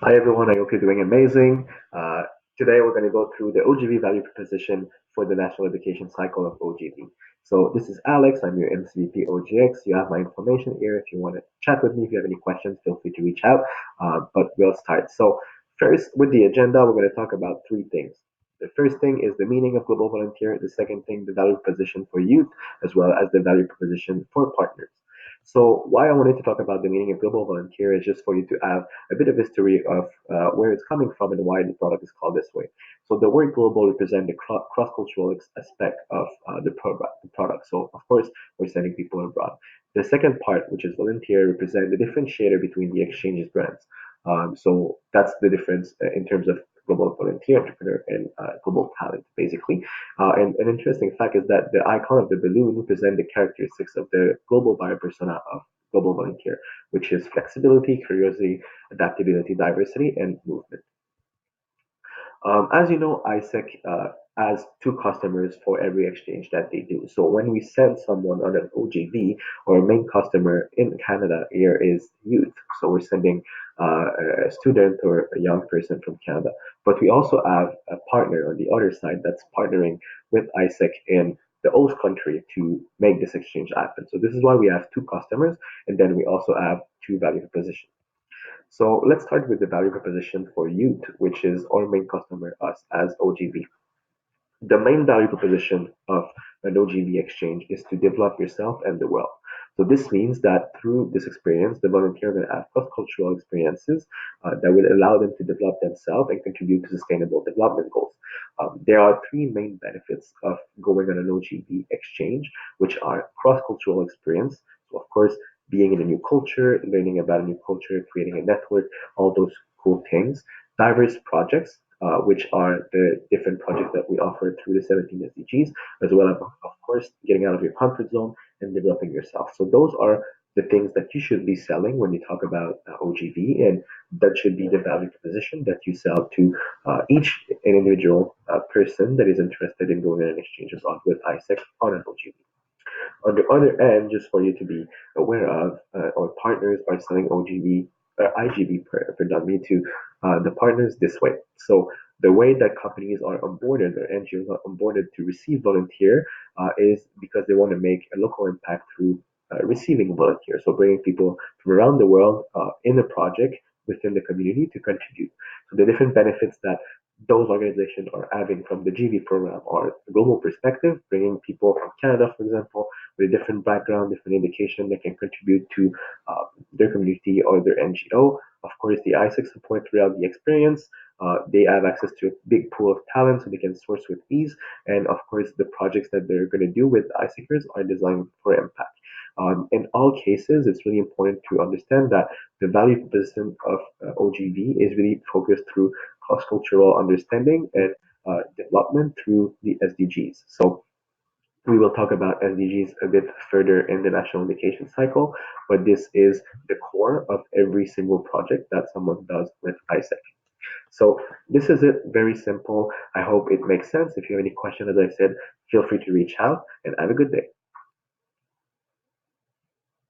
Hi everyone, I hope you're doing amazing. Today we're going to go through the OGV value proposition for the National Education Cycle of OGV. So this is Alex, I'm your MCVP OGX. You have my information here. If you want to chat with me, if you have any questions, feel free to reach out. But we'll start. So first, with the agenda, we're going to talk about three things. The first thing is the meaning of global volunteer. The second thing, the value proposition for youth, as well as the value proposition for partners. So why I wanted to talk about the meaning of global volunteer is just for you to have a bit of history of where it's coming from and why the product is called this way. So the word global represents the cross-cultural aspect of the product. So of course, we're sending people abroad. The second part, which is volunteer, represents the differentiator between the exchanges brands. So that's the difference in terms of global volunteer entrepreneur and global talent, basically. And an interesting fact is that the icon of the balloon represents the characteristics of the global buyer persona of global volunteer, which is flexibility, curiosity, adaptability, diversity, and movement. As you know, ISEC has two customers for every exchange that they do. So when we send someone on an OGV, our main customer in Canada here is youth. So we're sending a student or a young person from Canada. But we also have a partner on the other side that's partnering with ISEC in the host country to make this exchange happen. So this is why we have two customers, and then we also have two value propositions. So let's start with the value proposition for youth, which is our main customer, us as OGV. The main value proposition of an OGV exchange is to develop yourself and the world. So this means that through this experience, the volunteer will have cross-cultural experiences that will allow them to develop themselves and contribute to sustainable development goals. There are three main benefits of going on an OGV exchange, which are cross-cultural experience. So of course, being in a new culture, learning about a new culture, creating a network, all those cool things. Diverse projects, which are the different projects that we offer through the 17 SDGs, as well as, of course, getting out of your comfort zone and developing yourself. So those are the things that you should be selling when you talk about OGV, and that should be the value proposition that you sell to each individual person that is interested in going on an exchange abroad with ISEC on an OGV. On the other end, just for you to be aware of, our partners are selling OGV, IGV predominantly to the partners this way. So the way that companies are onboarded or NGOs are onboarded to receive volunteer is because they want to make a local impact through receiving volunteers. So bringing people from around the world in a project within the community to contribute. So the different benefits that those organizations are having from the GV program are a global perspective, bringing people from Canada, for example, with a different background, different education that can contribute to their community or their NGO. Of course, the ISEC support throughout the experience. They have access to a big pool of talent so they can source with ease. And of course, the projects that they're going to do with ISECers are designed for impact. In all cases, it's really important to understand that the value proposition of OGV is really focused through cross-cultural understanding and development through the SDGs. So we will talk about SDGs a bit further in the national education cycle, but this is the core of every single project that someone does with ISEC. So this is it, very simple. I hope it makes sense. If you have any questions, as I said, feel free to reach out and have a good day.